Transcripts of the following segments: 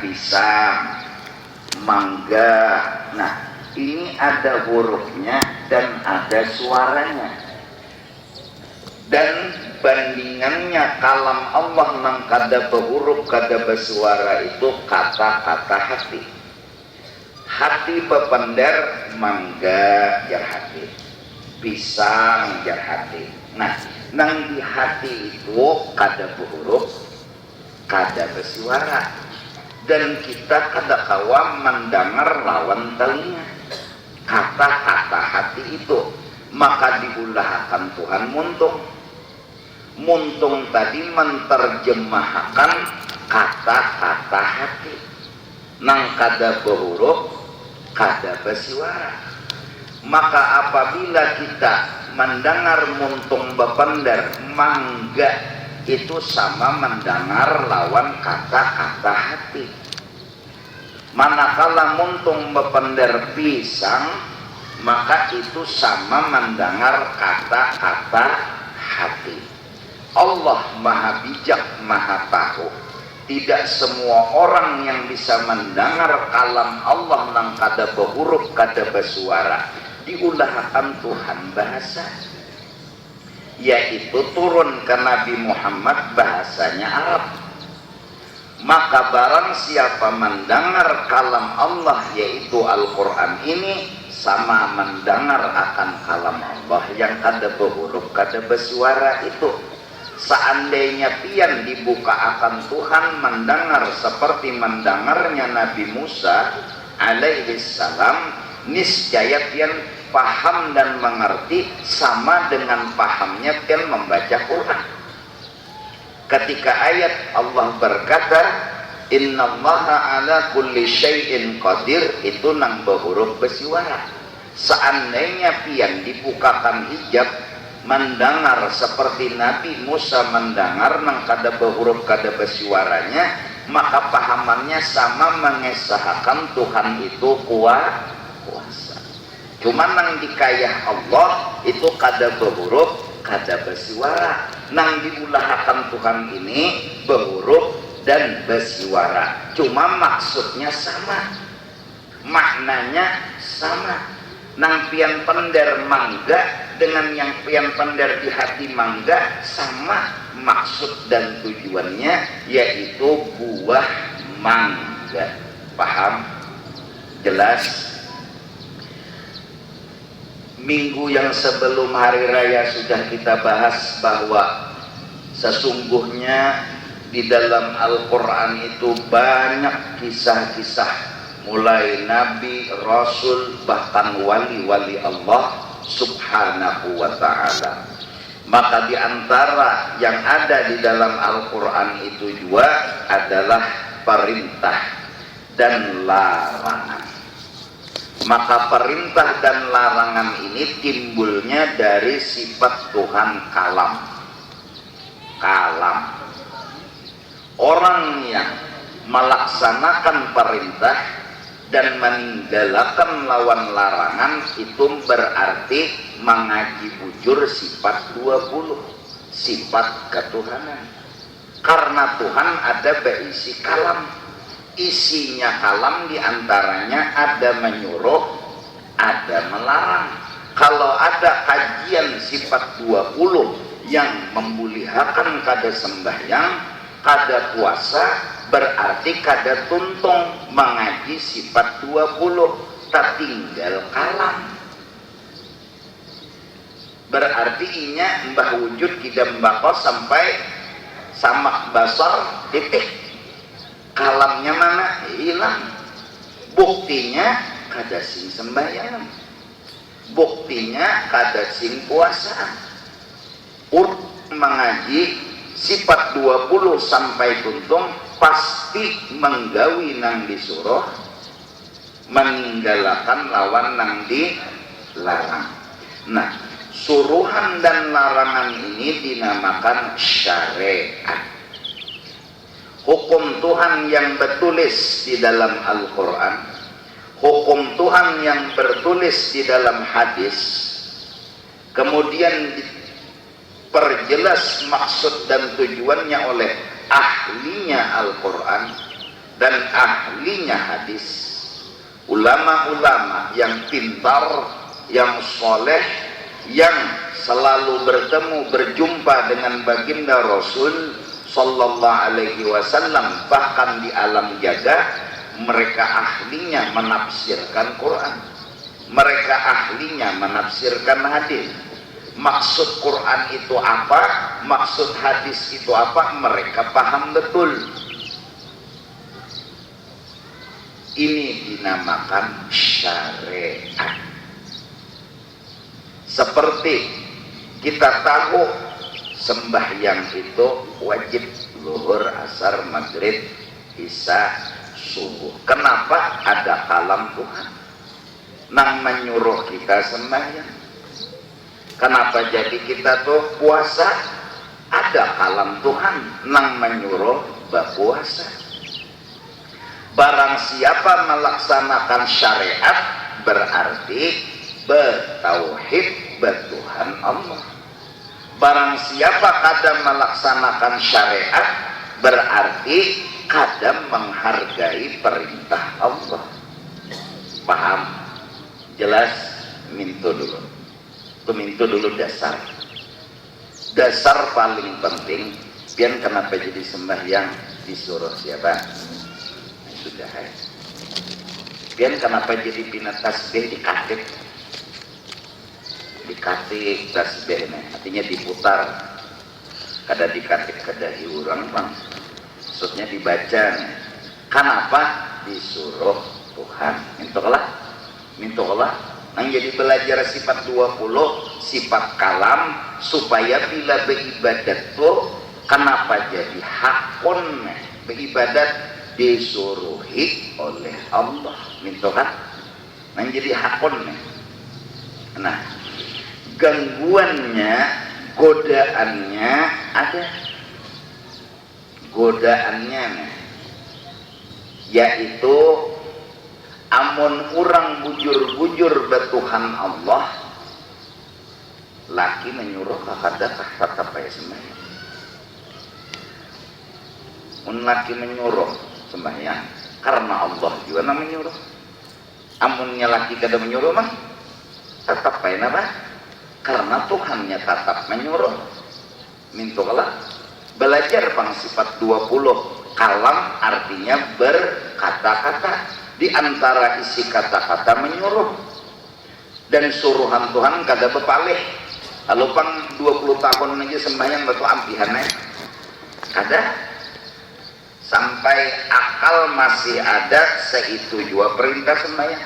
pisang, mangga. Nah, ini ada hurufnya dan ada suaranya. Dan bandingannya kalam Allah nang kada berhuruf kada bersuara itu kata-kata hati. Hati bepender mangga jar hati, pisang jar hati. Nah, nang di hati itu kada berhuruf kada bersuara. Dan kita kada kawa mendengar lawan telinga kata-kata hati itu, maka diulahkan Tuhan muntung tadi menterjemahkan kata-kata hati nang kada berhuruf kada bersuara. Maka apabila kita mendengar muntung bepender mangga, itu sama mendengar lawan kata-kata hati. Manakala muntung bepender pisang, maka itu sama mendengar kata-kata hati. Allah maha bijak, maha tahu. Tidak semua orang yang bisa mendengar kalam Allah nang kada berhuruf kada bersuara diulahkan Tuhan bahasa, yaitu turun ke Nabi Muhammad bahasanya Arab. Maka barang siapa mendengar kalam Allah yaitu Al-Quran ini sama mendengar akan kalam Allah yang kada berhuruf kada bersuara itu. Seandainya pian dibuka akan Tuhan mendengar seperti mendengarnya Nabi Musa alaihi salam, niscaya pian paham dan mengerti sama dengan pahamnya pian membaca Quran. Ketika ayat Allah berkata innallaha ala kulli syai'in qadir, itu nang berhuruf bersuara. Seandainya pian dibukakan hijab mendengar seperti Nabi Musa mendengar nang kada berhuruf kada bersuaranya, maka pahamannya sama mengesahkan Tuhan itu kuasa. Cuman nang dikayah Allah itu kada berhuruf kada bersuara. Nang diulahkan Tuhan ini berhuruf dan bersuara, cuma maksudnya sama, maknanya sama. Nang pian pender mangga dengan yang pian pender di hati mangga sama maksud dan tujuannya, yaitu buah mangga. Paham? Jelas? Minggu yang sebelum hari raya sudah kita bahas bahwa sesungguhnya di dalam Al-Quran itu banyak kisah-kisah mulai Nabi, Rasul, bahkan wali-wali Allah subhanahu wa ta'ala. Maka di antara yang ada di dalam Al-Quran itu juga adalah perintah dan larangan. Maka perintah dan larangan ini timbulnya dari sifat Tuhan kalam. Orang yang melaksanakan perintah dan meninggalkan lawan larangan itu berarti mengaji bujur sifat 20, sifat ketuhanan. Karena Tuhan ada berisi kalam. Isinya kalam diantaranya ada menyuruh, ada melarang. Kalau ada kajian sifat 20 yang membulihakan kada sembahyang, kada puasa, berarti kada tuntung mengaji sifat 20, tak tinggal kalam. Berarti inya mbah wujud kita mbako sampai samak basar titik. Kalamnya mana? Hilang. Buktinya kada sing sembahyang, buktinya kada sing puasa. Mengaji sifat 20 sampai tuntung pasti menggawi nang disuruh, meninggalkan lawan nang dilarang. Nah, suruhan dan larangan ini dinamakan syariat. Hukum Tuhan yang bertulis di dalam Al-Quran, hukum Tuhan yang bertulis di dalam hadis, kemudian diperjelas maksud dan tujuannya oleh ahlinya Al-Quran, dan ahlinya hadis, ulama-ulama yang pintar, yang soleh, yang selalu bertemu berjumpa dengan baginda Rasul sallallahu alaihi wasallam, bahkan di alam jaga mereka ahlinya menafsirkan Quran, mereka ahlinya menafsirkan hadis. Maksud Quran itu apa, maksud hadis itu apa, mereka paham betul. Ini dinamakan syariat. Seperti kita tahu sembahyang itu wajib zuhur, asar, maghrib, isya, subuh. Kenapa? Ada kalam Tuhan nang menyuruh kita sembahyang. Kenapa jadi kita tuh puasa? Ada kalam Tuhan nang menyuruh berpuasa. Barang siapa melaksanakan syariat berarti bertauhid bertuhan Allah. Barang siapa kadang melaksanakan syariat berarti kadang menghargai perintah Allah. Paham? Jelas? Minto dulu. Itu dulu dasar. Dasar paling penting. Pian kenapa jadi sembahyang disuruh siapa? Sudah. Pian kenapa jadi pinat tasbih dikatik? Dikatik tasbihnya, artinya diputar. Kada dikatik kada hiurang bang. Maksudnya dibaca. Kenapa? Disuruh Tuhan. Mintolah. Nang jadi belajar sifat 20, sifat kalam, supaya bila beribadat tuh kenapa jadi hakun beribadat disuruhi oleh Allah. Minto kan? Nang jadi hakun. Nah, gangguannya, godaannya ada. Godaannya yaitu amun orang bujur-bujur betuhan Allah, laki menyuruh kakadakah tetap payah sembahyang. Laki menyuruh sembahyang karena Allah juga nang menyuruh. Amunnya laki kada menyuruh mah tetap payah apa? Karena Tuhannya tetap menyuruh. Mintolah belajar pang sifat 20. Kalam artinya berkata-kata. Di antara isi kata-kata menyuruh dan suruhan Tuhan kada bepalih. Kalau pang 20 tahun aja sembahyang batu ampihannya kada, sampai akal masih ada, seitu juga perintah sembahyang.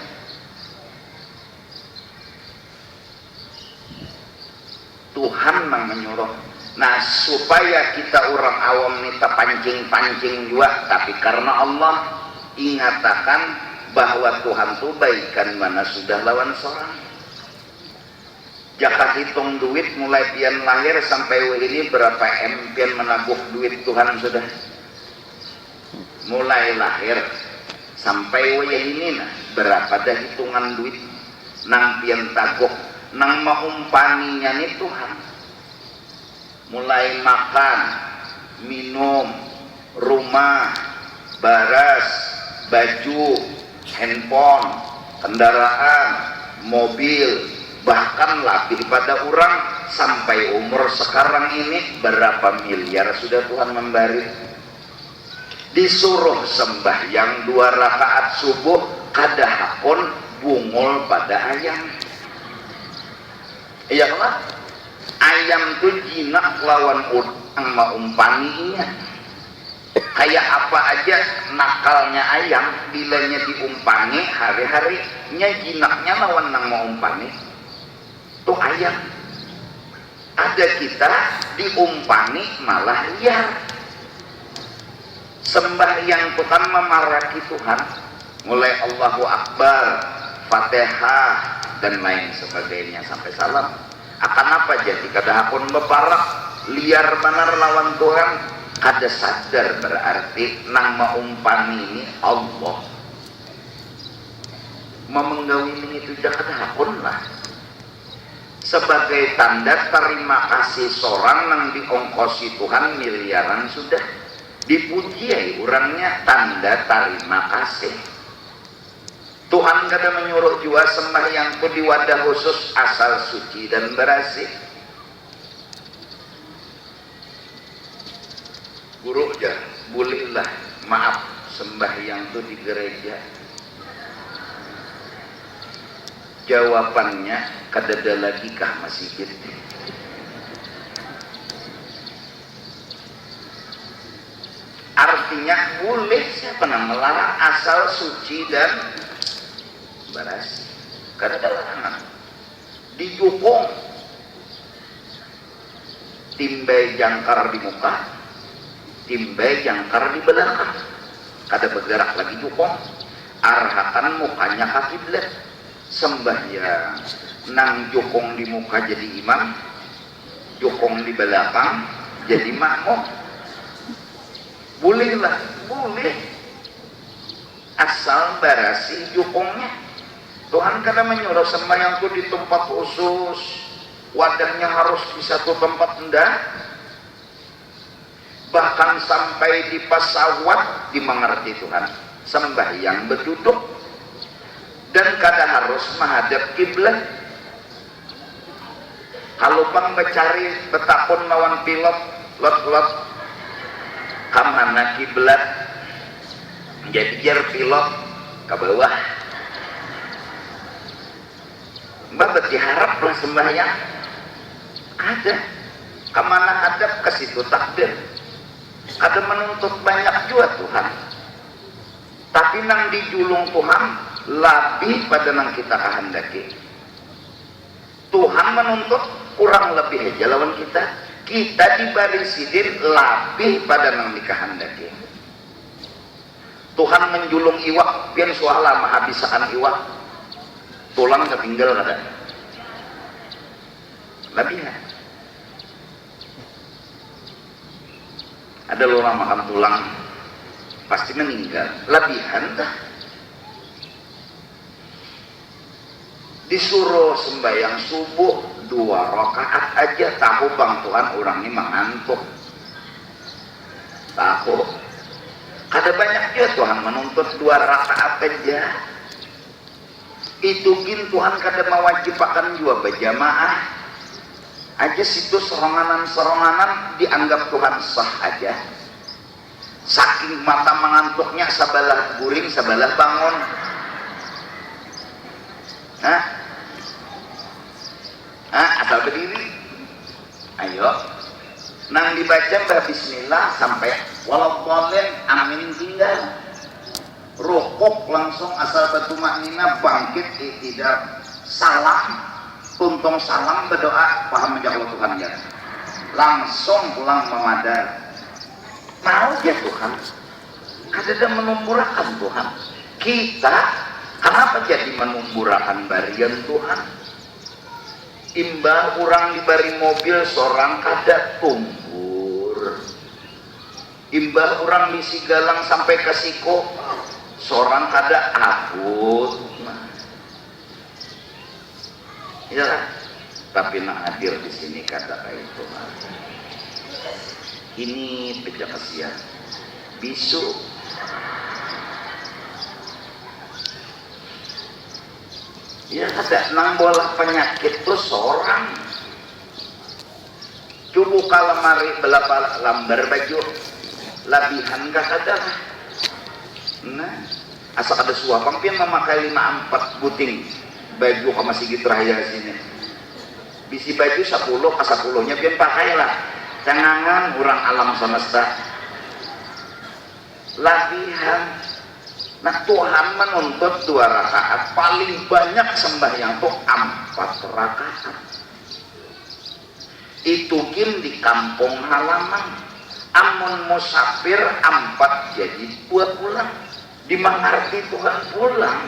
Tuhan yang menyuruh. Nah, supaya kita orang awam nita pancing-pancing juga, tapi karena Allah ingatakan bahwa Tuhan tuh baikan mana sudah lawan seorang. Jaka hitung duit mulai pian lahir sampai ini berapa pian menabung duit Tuhan sudah. Mulai lahir sampai ini nah berapa dah hitungan duit nang pian tagok nang maumpaninya nih Tuhan. Mulai makan, minum, rumah, baras, baju, handphone, kendaraan, mobil, bahkan lebih pada orang sampai umur sekarang ini berapa miliar sudah Tuhan memberi. Disuruh sembahyang 2 rakaat subuh kada hakun bungul pada ayam. Iya kan? Ayam tuh jinak lawan udang maumpaninya. Kayak apa aja nakalnya ayam bilanya diumpani hari-hari nya jinaknya lawan nang mau umpani tuh ayam. Ada kita diumpani malah liar. Sembahyang Tuhan memaraki Tuhan mulai Allahu Akbar, Fatihah dan lain sebagainya sampai salam. Akan apa jadi kada hakun beparak liar benar lawan Tuhan. Kada sadar berarti nang maumpani ini Allah. Memenggawini itu jangan hakun lah. Sebagai tanda terima kasih seorang nang diongkosi Tuhan miliaran sudah. dipuji orangnya tanda terima kasih. Tuhan kada menyuruh jua sembahyang ku di wadah khusus asal suci dan bersih. Guru aja bolehlah maaf sembahyang tu di gereja. Jawabannya kadada lagi kah masjid. Artinya boleh, siapa yang melarang asal suci dan bersih. Kadada larangan. Dijukung timbai jangkar di muka, timbai jangkar di belakang. Kada bergerak lagi jukung, arahkan mukanya ke kiblat. Sembahyang nang jukung di muka jadi imam, jukung di belakang jadi makmum. Bolehlah, boleh asal bersih jukungnya. Tuhan kada menyuruh sembahyang itu di tempat khusus, wadahnya harus di satu tempat, enggak. Bahkan sampai di pesawat dimengerti Tuhan sembahyang berduduk dan kada harus menghadap kiblat. Kalau bang mencari betapun lawan pilot lot kamana kiblat jadi jar pilot ke bawah. Mbak berharap lah sembahyang ada kemana hadap ke situ takdir. Ada menuntut banyak juga Tuhan, tapi nang dijulung Tuhan lebih pada nang kita kehendaki. Tuhan menuntut kurang lebih aja lawan kita diberi sidin lebih pada nang dikehendaki. Tuhan menjulung iwak pian suala menghabiskan iwak tulang ketinggal kada lebihan. Ada orang makan tulang pasti meninggal lebihan dah. Disuruh sembahyang subuh 2 rakaat aja, tahu bang Tuhan orang ini mengantuk, tahu. Ada banyak juga Tuhan menuntut 2 rakaat aja. Itu gin Tuhan kada mewajibkan juga berjamaah aja, situ seronganan dianggap Tuhan sah aja. Saking mata mengantuknya sabalah guring sabalah bangun. Asal berdiri, ayo nang dibaca bismillah sampai walaupun amin tinggal rukuk langsung asal batu maknina bangkit tidak salam tuntung salam berdoa paham aja kalau Tuhan ya langsung pulang memadar. Mau ya Tuhan ada menumburakan Tuhan kita. Kenapa jadi menumburakan barian Tuhan? Imbang orang diberi mobil seorang kada tumbur, imbang orang disigalang sampai ke siko seorang kada abut. Ya, tapi nak hadir di sini kada kayak itu. Ini pejak kasihan bisu. Ya ada nang bola penyakit tuh seorang cubu kalamari belapa lambar baju labihan gak ada. Nah asal ada suapang pian memakai 5-4 buting baju sama sigit raya sini bisi baju 10 ke 10 nya pian pakailah cengangan orang alam semesta labihan. Nah Tuhan menuntut 2 rakaat, paling banyak sembahyang tuh 4 rakaat. Itu gim di kampung halaman, amun musafir 4 jadi 2 pulang. Dimengerti Tuhan pulang,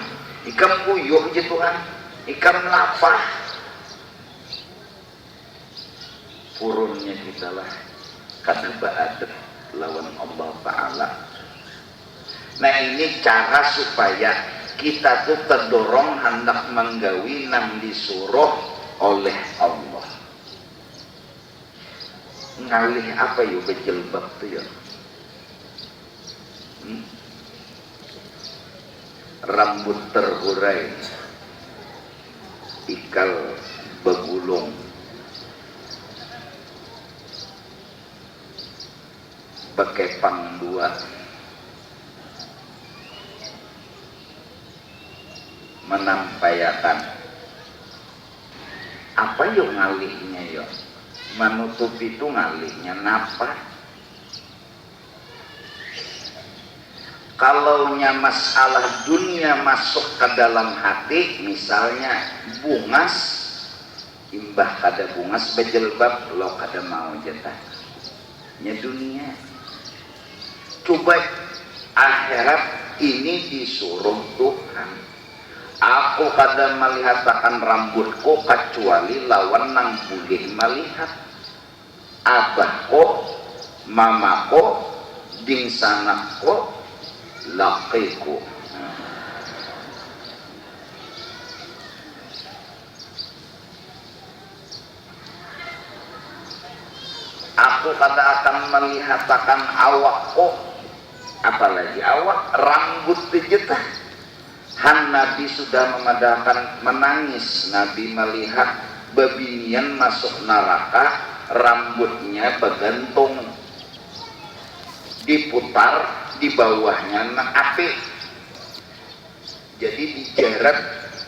ikam kuyuh aja Tuhan, ikam lapah. Purunnya kita lah, kata ba'adab lawan Allah Ta'ala. Nah ini cara supaya kita tuh terdorong hendak menggawi nang disuruh oleh Allah. Ngalih apa yuk bejilbab tuh ya? Rambut terhurai, ikal begulung, pakai pang dua, menampayakan apa yo ngalihnya yo, menutup itu ngalihnya napa? Kalaunya masalah dunia masuk ke dalam hati, misalnya bungas, imbah kada bungas berjilbab, lo kada mau jatah. Nya dunia. Coba akhirat ini disuruh Tuhan. Aku kada melihat akan rambutku kecuali lawan nang boleh melihat. Abahku, mamaku, dingsanakku, laqiku. Aku kada akan melihatkan awakku, apalagi awak rambut dijetah. Han Nabi sudah mengadakan menangis. Nabi melihat babinian masuk neraka, rambutnya bergantung, diputar, di bawahnya api, jadi dijarat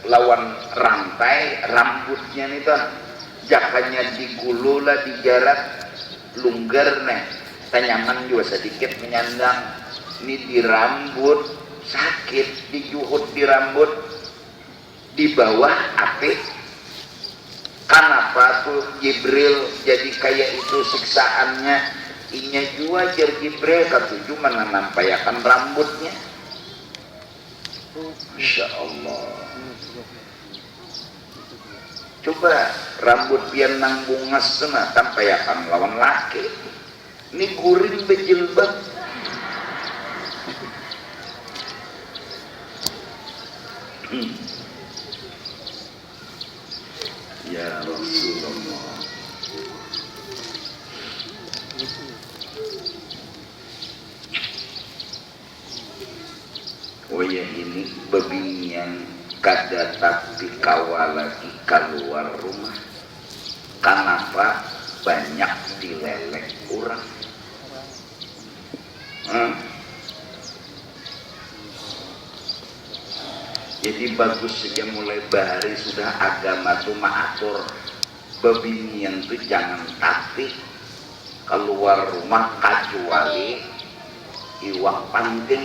lawan rantai rambutnya nih tuh, jakanya digulu lah dijarat lunggar nih, tanyaman juga sedikit menyandang, ini di rambut sakit, dijuhut di rambut, di bawah api. Kenapa tuh Jibril jadi kayak itu siksaannya? Inya jua jar Jibril ketujuh menampayakan rambutnya. Masya Allah. Coba rambut biar nang bungas tuh nah tampayakan lawan laki. Ini guring bejilbab. Ya Rasulullah. Oh ya, ini bebinian kada tapi kawal lagi keluar rumah. Kenapa banyak dilelek orang? Jadi bagus saja mulai bahari sudah agama tuh maatur bebinian tuh jangan tapi keluar rumah kecuali iwak penting.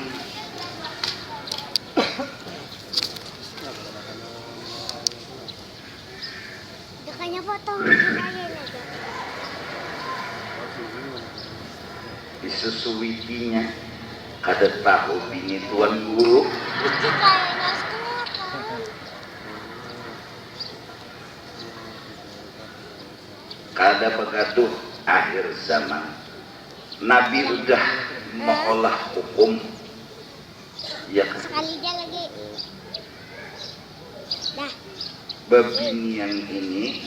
Dekanya potong aja. Disusuitinya kada tahu bini tuan guru. Kada begaduh akhir zaman. Nabi udah mengolah hukum. Ya Sekali aja lagi. Dah. Bebinian ini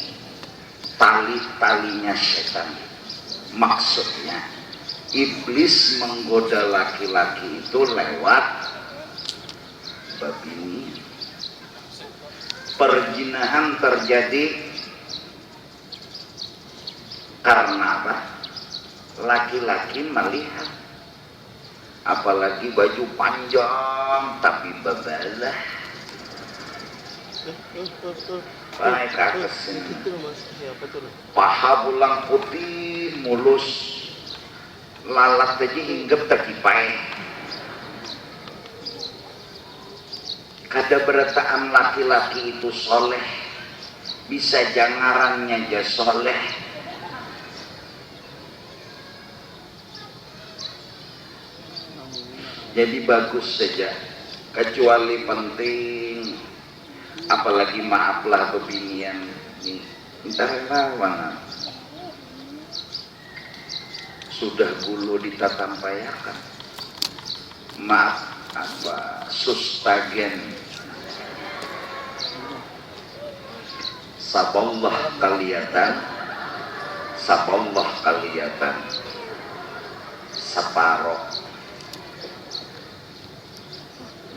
tali-talinya setan. Maksudnya iblis menggoda laki-laki itu lewat bebinian. Perzinahan terjadi karena apa? Laki-laki melihat, apalagi baju panjang tapi bebalah. Baik atas ini. Paha bulang putih mulus, lalat aja hinggap terkipai. Kada berataan laki-laki itu soleh, bisa jangarannya aja soleh. Jadi bagus saja, kecuali penting, apalagi maaflah bebinian ini, entar lawan sudah bulu ditatampayakan, maaf apa sustagen, saballah kaliyatan, saballah kaliyatan, separoh.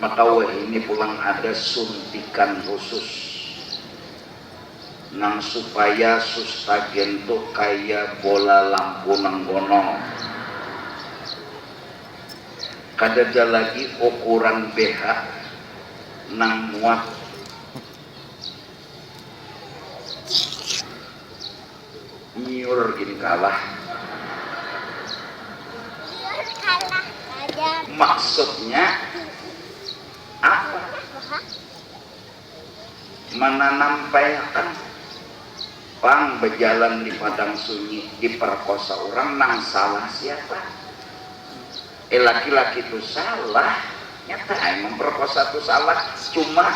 maka wah ini pulang ada suntikan khusus nang supaya sustagen tuh kayak bola lampu nang gono. Kadada lagi ukuran BH nang muat nyiur gini kalah. Kalah aja. Maksudnya apa? Menanampaikan pang berjalan di padang sunyi diperkosa orang nang salah siapa? Laki-laki itu salah, nyata emang perkosa itu salah, cuma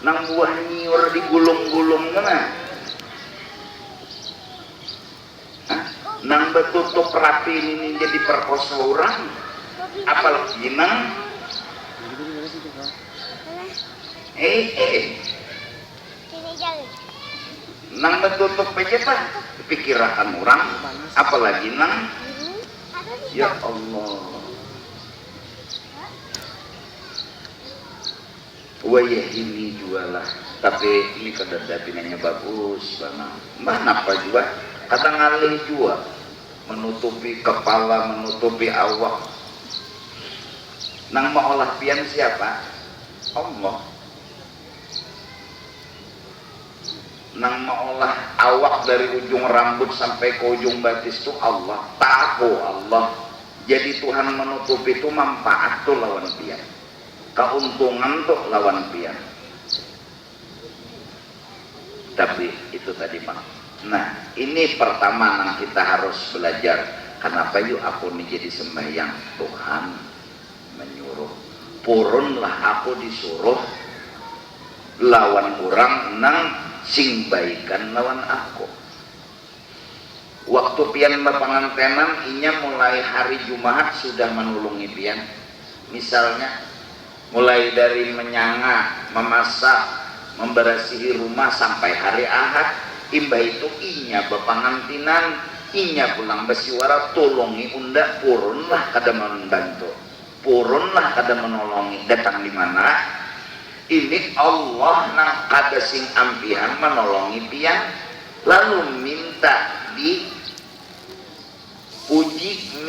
nang buah nyiur digulung-gulung mana? Nang betutup rapi ini jadi perkosa orang, apalagi nang Sini jalan. nang betutup aja pak pikiran orang, apalagi nang ya Allah. Wayah ini jualah, tapi ini kadang pinanya bagus banget. Mana apa juga? Kata ngalih juga, menutupi kepala, menutupi awak. Nang mau olah pian siapa? Allah. Nang mau olah awak dari ujung rambut sampai ke ujung batis itu Allah. Tahu Allah. Jadi Tuhan menutupi itu manfaat tuh lawan pian. Keuntungan tuh lawan pian. Tapi itu tadi Pak. Nah ini pertama yang kita harus belajar. Kenapa yuk aku ini jadi sembahyang? Tuhan menyuruh. Purunlah aku disuruh lawan orang nang sing baikan lawan aku. Waktu pian berpengantenan inya mulai hari Jumat sudah menolongi pian. Misalnya mulai dari menyanga, memasak, memberasihi rumah sampai hari Ahad, imbah itu inya bepangantinan, inya pulang besiwara tolongi unda purunlah kada membantu, purunlah kada menolongi. Datang di mana? Ini Allah nang kada sing ampihan menolongi pian, lalu minta dipuji,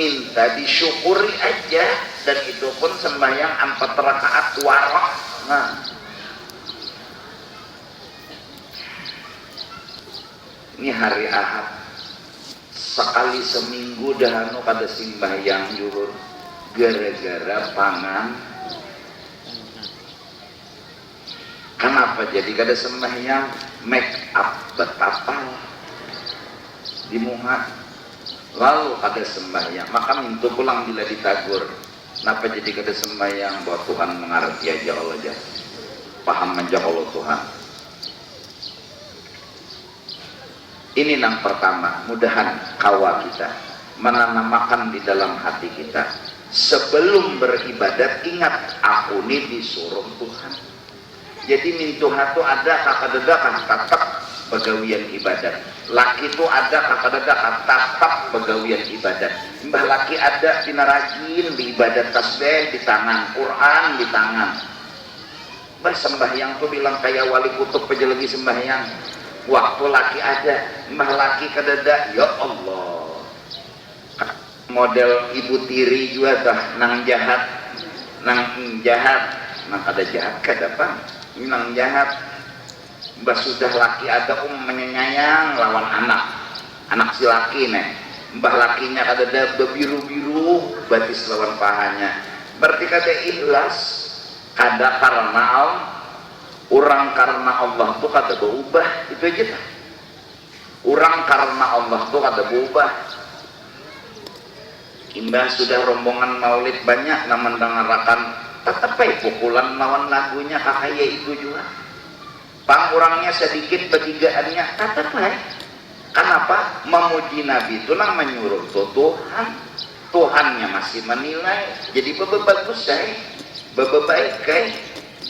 minta disyukuri aja. Dan itu pun sembahyang 4 rakaat warak. Nah, ini hari Ahad sekali seminggu dah anu kada sembahyang juhur gara-gara pangan. Kenapa jadi kada sembahyang? Make up betapa dimuhat lalu kada sembahyang, maka minta pulang bila ditagur. Kenapa jadi kada sembahyang? Bahwa Tuhan mengerti aja Allah aja, paham aja Allah Tuhan. Ini yang pertama, mudahan kawa kita menanamkan di dalam hati kita, sebelum beribadat ingat aku ini disuruh Tuhan. Jadi mintuha tu ada kakak tatap begawian ibadat. Laki itu ada kakak tatap begawian ibadat. Mbah laki ada tina rajin di ibadat tasbih di tangan, Quran di tangan. Mbah sembahyang tuh bilang kayak wali kutub aja lagi sembahyang. Waktu laki ada, mbah laki kadada, ya Allah. Model ibu tiri juga dah nang jahat, nang kada jahat kada bang, nang jahat. Mbah sudah laki ada menyayang lawan anak si laki nih. Mbah lakinya kada bebiru-biru batis lawan pahanya. Berarti kada ikhlas, kada karena orang karena Allah tuh kada berubah, itu aja. Orang karena Allah tuh kada berubah. Imbah sudah rombongan maulid banyak namun mendengarkan tetap pukulan lawan lagunya kakaya itu juga. Pang orangnya sedikit bertigaannya tetap Kenapa? Memuji Nabi itu nang menyuruh Tuhan. Tuhannya masih menilai. Jadi bagus baik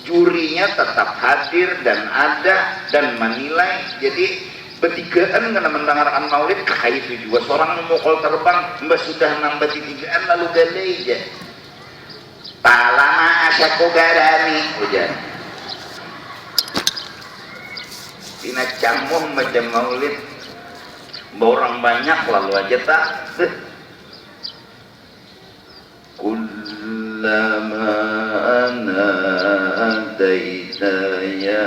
jurinya tetap hadir dan ada dan menilai. Jadi bertigaan karena mendengarkan maulid kakak itu juga seorang memukul terbang mbak sudah nambah tigaan lalu galai aja talama asaku garami hujan dina camuh macam maulid orang banyak lalu aja tak kullama ana adaita ya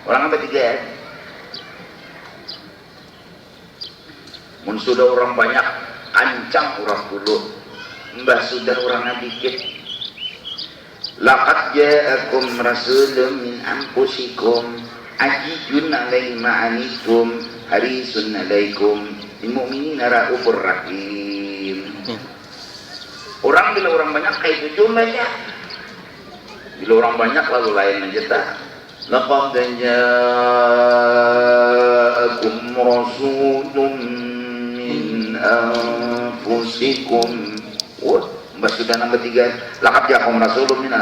orang apa tiga mun sudah orang banyak ancang orang dulu mbah sudah orang dikit laqad ja'akum rasulun min anfusikum azizun 'alaihi ma anittum harisun 'alaikum bil mu'minina raufur rahim. Orang bila orang banyak kayak itu jumlahnya. Bila orang banyak lalu lain aja tak. Laqad ja'akum rasulun min anfusikum. Mbak sudah nomor 3 laqad ja'akum rasulun min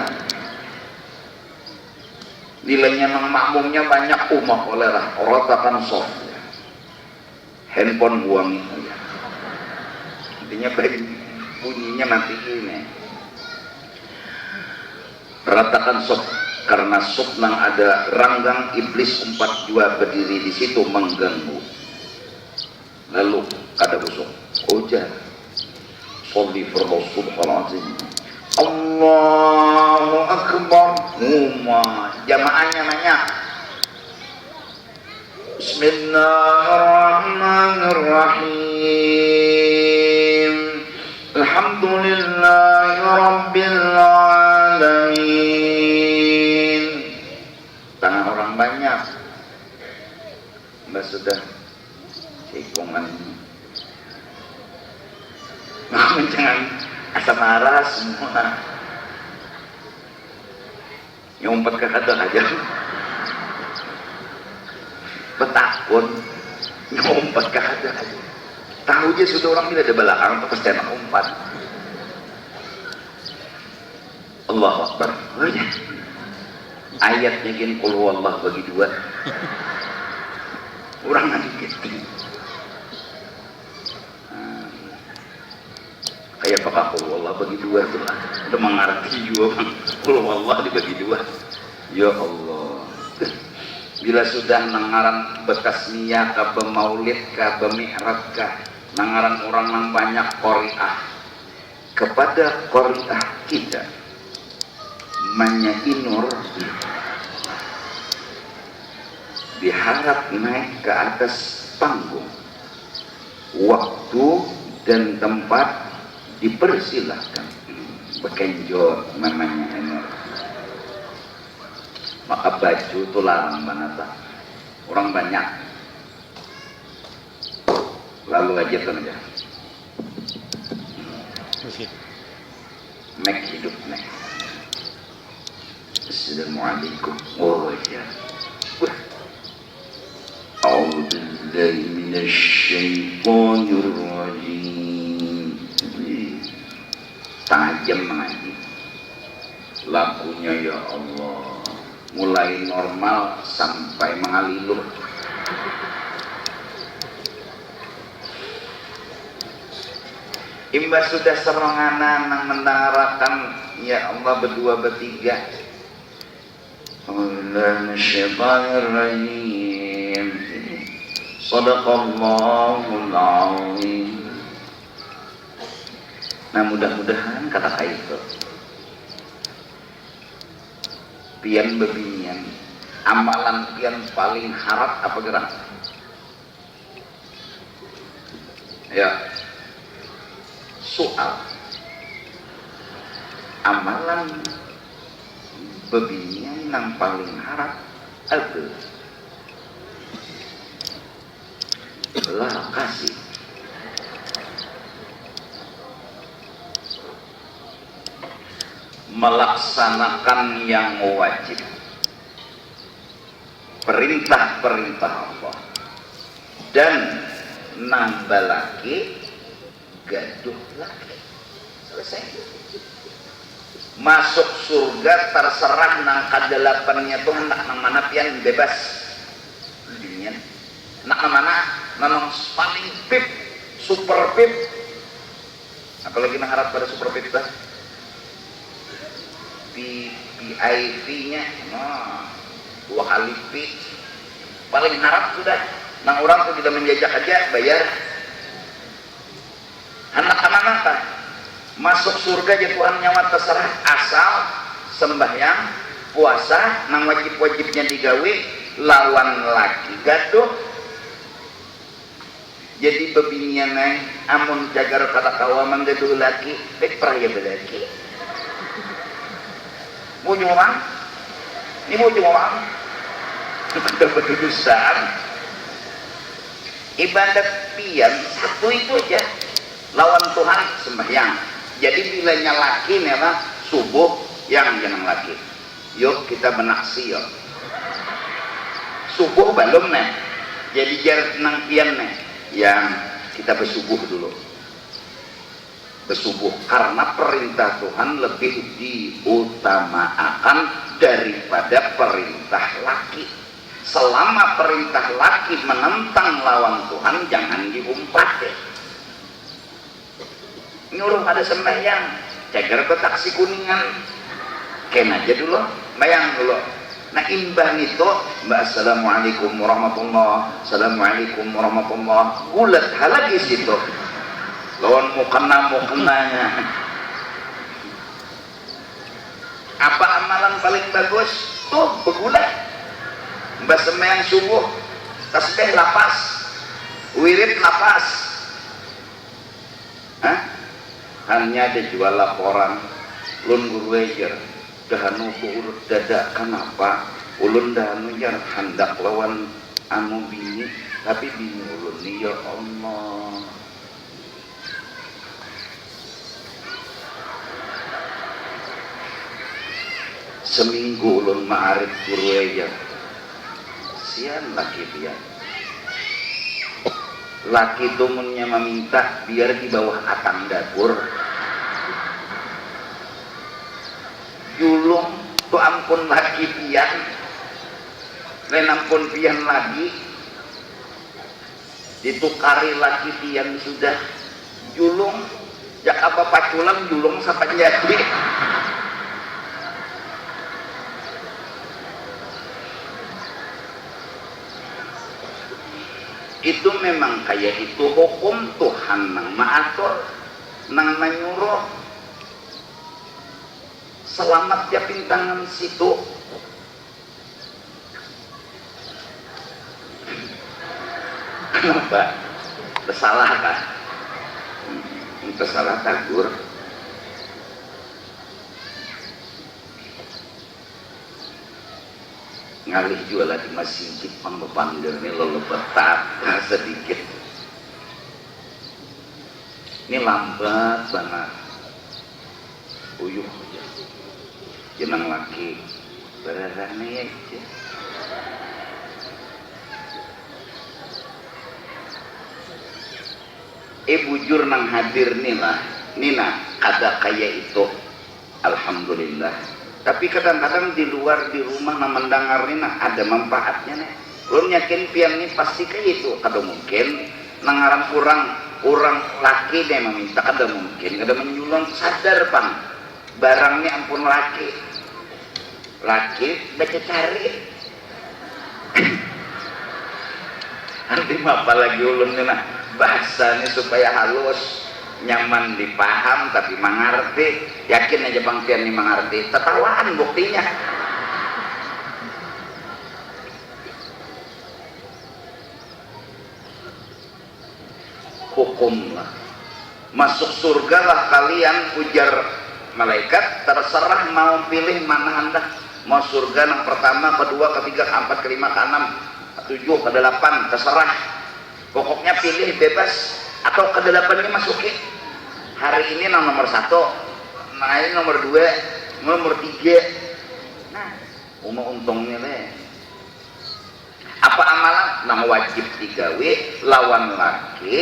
nilainya nang makmumnya banyak umah olehlah rotakan soft handphone buang itu ya. Intinya bunyinya mati ini ratakan soft karena soft nang ada ranggang iblis 42 berdiri di situ mengganggu lalu kada busuk hujan Sholli Subhanallah Allahu Akbar jamaahnya nanya Bismillahirrahmanirrahim Alhamdulillahi Rabbil Alamin tangan orang banyak mbak sudah hitungan jangan asam marah semua nyumpet ke kadang aja betakun nyumpet ke kadang aja tahu aja sudah orang tidak ada belakang untuk kesenak umpat Allahu Akbar ayatnya gini qul huwallah bagi dua orang nanti gitu kayak pakai qul huwallah bagi dua tuh lah udah mengerti juga qul huwallah dibagi dua ya Allah bila sudah nangaran bekas niat ka bemaulid ka bemi'raj ka nangaran orang yang banyak qari'ah kepada qari'ah kita menyainur diharap naik ke atas panggung waktu dan tempat dipersilahkan bekenjot namanya enak maka baju itu larang banget orang banyak lalu aja kan aja mek hidup mek Assalamualaikum warahmatullahi A'udzu billahi minasy syaithanir rajim tajam mengaji lagunya ya Allah mulai normal sampai mengalilur imbas sudah seranganan yang mendengarkan ya Allah berdua bertiga Allahu syaitanir rajim Sadaqallahul azim. Nah mudah-mudahan kata itu pian bebinian amalan pian paling harap apa gerak ya soal amalan bebinian yang paling harap ada lah kasih melaksanakan yang wajib perintah-perintah Allah dan nambah lagi gaduh lagi selesai masuk surga terserah nang kadalapannya tuh hendak nang mana pian bebas dunia nak mana nanong paling pip super pip apalagi mengharap pada super pizza PIV-nya nah 2 kali P paling harap sudah nang orang tuh tidak menjajak aja bayar anak-anak masuk surga ya Tuhan nyawa terserah asal sembahyang puasa nang wajib-wajibnya digawe lawan laki gaduh jadi bebinian amun jagar kata kawaman gaduh laki baik peraya belaki mau nyuang ini mau nyuang udah berdosan ibadat pian satu itu aja lawan Tuhan sembahyang jadi bilanya laki memang subuh yang jenang laki yuk kita benaksi yuk subuh belum nih jadi jar nang pian nih yang kita bersubuh dulu bersubuh karena perintah Tuhan lebih diutamakan daripada perintah laki selama perintah laki menentang lawan Tuhan jangan diumpat deh nyuruh ada sembahyang cagar ke taksi kuningan ken aja dulu bayang dulu nah imbang itu mbak assalamualaikum warahmatullah assalamualaikum warahmatullah ulat halagi situ lawan mukena-mukenanya apa amalan paling bagus tuh begulat mbak sembahyang subuh tasbih lapas wirid lapas hah? Hanya ada jual laporan ulun guru ejer dahanu urut dada kenapa ulun dahanu jar hendak lawan anu bini tapi bini ulun nih ya Allah seminggu ulun ma'arif guru ejer sian laki dia laki temennya meminta biar di bawah atang dapur julung tuh ampun laki pian lain ampun pian lagi ditukari laki pian sudah julung jak apa paculang julung sampai jadi itu memang kayak itu hukum Tuhan nang maatur nang menyuruh selamat ya pintangan situ kenapa? Bersalah kan? Bersalah tagur ngalih jual lagi masih Jepang bepandir ini lo lebetat sedikit ini lambat banget uyuh jenang laki berani aja bujur nang hadir nih lah Nina ada kayak itu alhamdulillah tapi kadang-kadang di luar di rumah nang mendengar Nina ada manfaatnya nih belum yakin pian nih pasti kayak itu kada mungkin nangaran orang laki dia meminta kada mungkin kada menyulung sadar bang barangnya ampun laki baca cari nanti apa lagi ulun nih nah bahasanya supaya halus nyaman dipaham tapi mengerti yakin aja bang Pian ini mengerti tertawaan buktinya hukum lah masuk surga lah kalian ujar malaikat terserah mau pilih mana anda mau surga yang pertama, kedua, ketiga, keempat, kelima, keenam, ketujuh, kedelapan terserah pokoknya pilih bebas atau kedelapannya masukin hari ini nomor 1 nah ini nomor 2 nomor 3 nah untungnya deh apa amalan nang wajib digawe lawan laki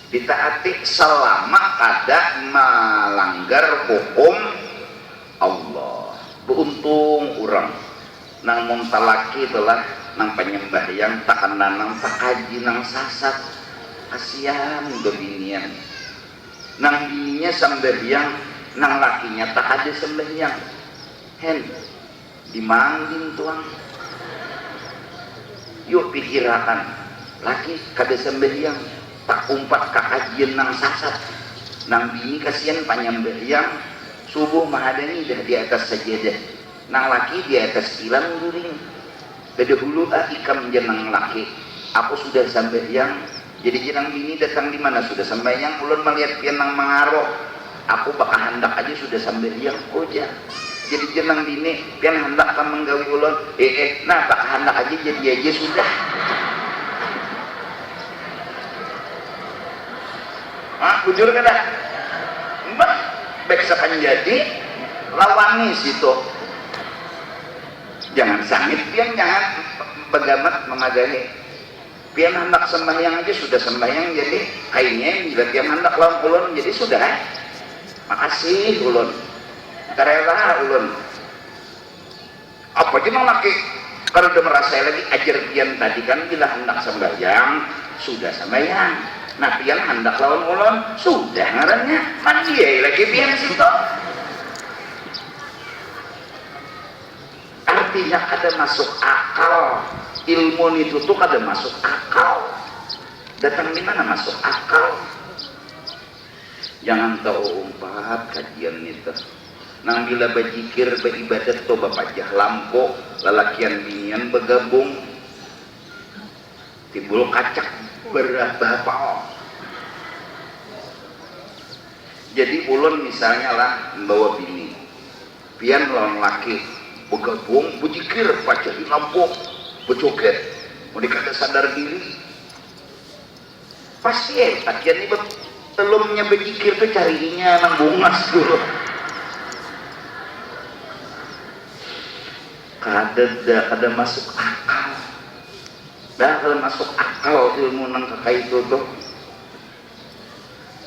ditaati selama kada melanggar hukum Allah beruntung orang nang muntalaki itulah nang penyembahyang takan nanang takaji nang sasat kasihan bebinian nang bininya sembahyang, nang lakinya tak ada sembahyang. Hen dimanggin tuang. Yuk pikirakan, laki kada sembahyang, tak umpat kakajian nang sasat. Nang bini kasihan panyambahyang, subuh mahadani dah di atas sajadah. Nang laki di atas ilang guring. Beda hulu ikam jenang laki. Aku sudah sembahyang, jadi jenang bini datang di mana sudah sembahyang, ulun melihat pian nang mengaruh. Aku bakal hendak aja sudah sembahyang koja. Jadi jenang bini pian hendak kan menggawi ulun. Nah bakal hendak aja jadi aja sudah. Bujur kada? Mbak, baik sepan jadi lawani situ. Jangan sangit pian, jangan begamat memagahi. Pian hendak sembahyang aja sudah sembahyang, jadi kayaknya bila pian hendak lawan ulun jadi sudah. Makasih ulun, terela ulun. Apa aja mang laki? Kalau udah merasa lagi ajar pian tadi kan bila hendak sembahyang sudah sembahyang. Nah pian hendak lawan ulun sudah ngarannya mandi lagi pian situ. Artinya kada masuk akal. Ilmu itu tuh kada masuk akal. Datang di mana masuk akal? Jangan tahu umpat kajian itu. Nang bila bajikir beribadat to bapajah lampo lalakian binian bergabung timbul kacak berapa. Jadi ulun misalnya lah membawa bini, pian lawan laki bergabung bujikir pacah di lampu berjoget mau dikata sadar diri pasti takian ini telumnya berjikir tuh carinya nang bungas dulu kada masuk akal kada masuk akal ilmu nang kakak itu tuh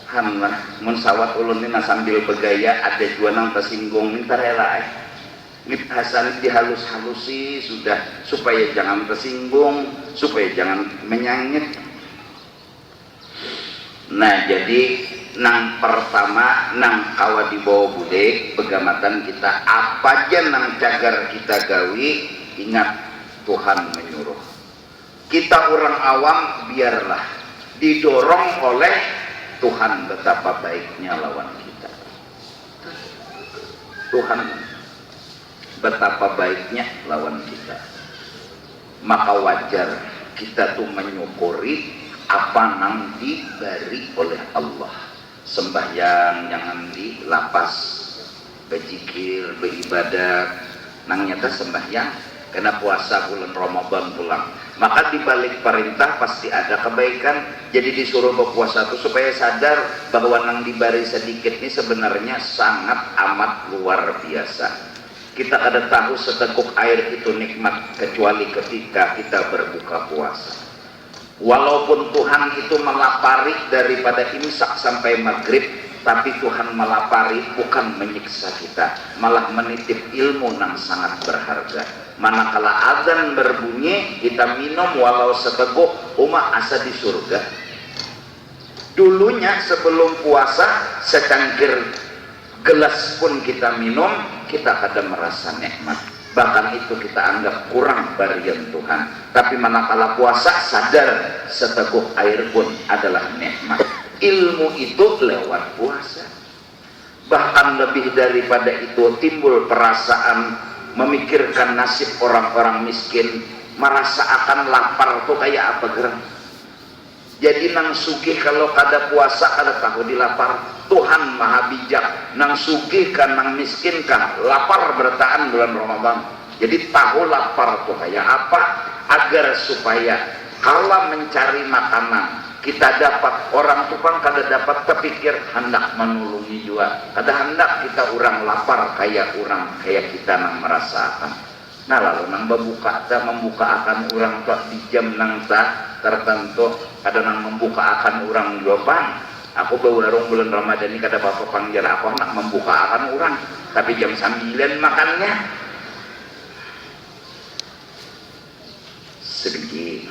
hamlah mun sawat ulun ini sambil begaya ada jua nang tersinggung minta rela Hasan dihalus-halusi sudah supaya jangan tersinggung, supaya jangan menyangit. Nah jadi nang pertama nang kawa di bawah budek pegamatan kita apa aja nang cagar kita gawi ingat Tuhan menyuruh. Kita orang awam biarlah didorong oleh Tuhan betapa baiknya lawan kita. Tuhan betapa baiknya lawan kita, maka wajar kita tuh menyukuri apa nang diberi oleh Allah. Sembahyang jangan di lapas, berzikir, beribadat, nang nyata sembahyang karena puasa bulan Ramadan pulang. Maka dibalik perintah pasti ada kebaikan. Jadi disuruh berpuasa itu supaya sadar bahwa nang diberi sedikit ini sebenarnya sangat amat luar biasa. Kita kada tahu seteguk air itu nikmat kecuali ketika kita berbuka puasa. Walaupun Tuhan itu melapari daripada imsak sampai maghrib, tapi Tuhan melapari bukan menyiksa kita, malah menitip ilmu yang sangat berharga. Manakala azan berbunyi, kita minum walau seteguk, umat asa di surga. Dulunya sebelum puasa secangkir gelas pun kita minum, kita kada merasa nikmat, bahkan itu kita anggap kurang barian Tuhan. Tapi manakala puasa sadar seteguk air pun adalah nikmat. Ilmu itu lewat puasa. Bahkan lebih daripada itu timbul perasaan memikirkan nasib orang-orang miskin, merasa akan lapar tuh kayak apa gerang. Jadi nang sugih kalau kada puasa kada tahu dilapar. Tuhan maha bijak, nang sugih kan nang miskin kan lapar bertahan bulan Ramadan. Jadi tahu lapar tuh kayak apa, agar supaya kalau mencari makanan kita dapat, orang tukang kada dapat terpikir hendak menolongi juga, kada hendak kita orang lapar kayak kita nang merasakan. Nah lalu nang membuka akan orang tuh di jam nang tertentu, ada nang membuka akan orang diopan. Aku bawarung bulan Ramadan ini kada bapak panggil aku nak membuka akan orang, tapi jam 9 makannya. Sedikit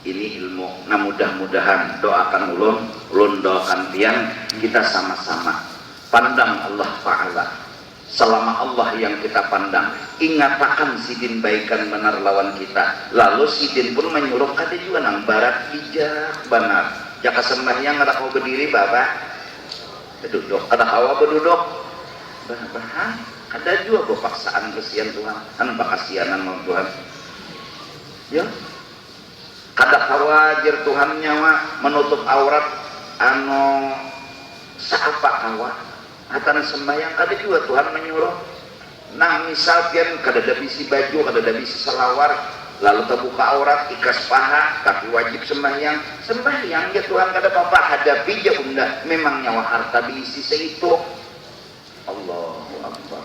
ini ilmu. Nah mudah-mudahan doakan ulun lundokan tiang kita sama-sama pandang Allah Ta'ala. Selama Allah yang kita pandang, ingatakan sidin baikan benar lawan kita. Lalu sidin pun menyuruh kada juga nang barat bijak benar. Jaka sembahyang ada kau berdiri bapak, berduduk. Ada hawa berduduk, bahan. Ada juga paksaan kesian Tuhan, kan pakasianan mau Tuhan. Ya, kada khawatir Tuhan nyawa menutup aurat, siapa kawa? Hatan sembahyang kada juga Tuhan menyuruh. Nah misal pian kada ada bisi baju, kada ada bisi selawar, lalu terbuka aurat, ikas paha, tapi wajib sembahyang. Sembahyang ya Tuhan kada apa-apa, hadapi ya bunda. Memang nyawa harta bisi seitu. Allahu Akbar.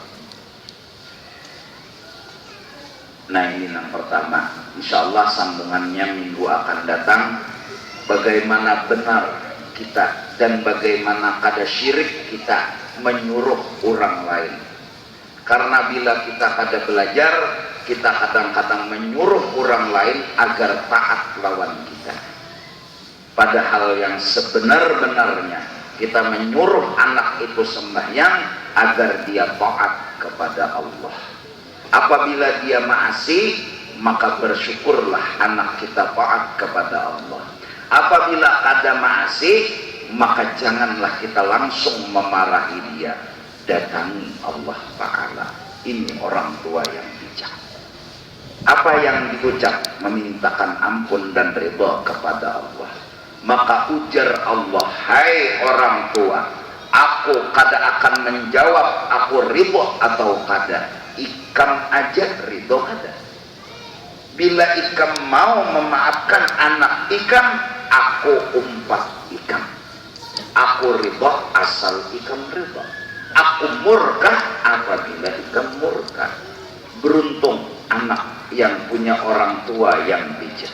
Nah ini yang pertama. Insya Allah sambungannya minggu akan datang. Bagaimana benar kita dan bagaimana kada syirik kita menyuruh orang lain. Karena bila kita kada belajar, kita kadang-kadang menyuruh orang lain agar taat lawan kita. Padahal yang sebenar-benarnya kita menyuruh anak itu sembahyang agar dia taat kepada Allah. Apabila dia maasi, maka bersyukurlah anak kita taat kepada Allah. Apabila kada maasi, maka janganlah kita langsung memarahi dia. Datangi Allah Ta'ala. Ini orang tua yang bijak. Apa yang diucap? Memintakan ampun dan ridha kepada Allah. Maka ujar Allah, hai orang tua, aku kada akan menjawab aku ridha atau kada. Ikam aja ridha kada. Bila ikam mau memaafkan anak ikam, aku umpat ikam. Aku ridha asal ikam ridha. Aku murka apabila ikam murka. Beruntung anak yang punya orang tua yang bijak.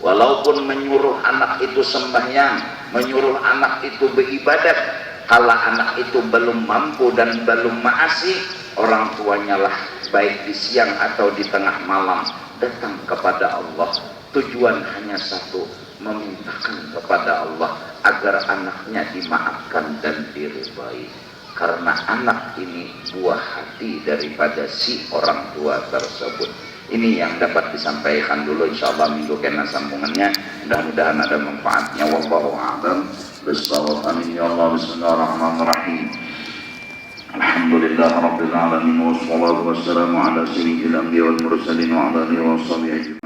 Walaupun menyuruh anak itu sembahyang, menyuruh anak itu beribadat, kalau anak itu belum mampu dan belum maasi, orang tuanya lah baik di siang atau di tengah malam datang kepada Allah. Tujuan hanya satu, memintakan kepada Allah agar anaknya dimaafkan dan diridhai. Karena anak ini buah hati daripada si orang tua tersebut. Ini yang dapat disampaikan dulu, insyaallah minggu kena sambungannya. Mudah-mudahan ada manfaatnya. Wallahu a'lam bissawab. Amin ya Allah. Bismillahirrahmanirrahim. Alhamdulillahirabbil alamin wassalatu wassalamu ala sayyidil anbiya'i wal mursalin wa ala alihi wa sahbihi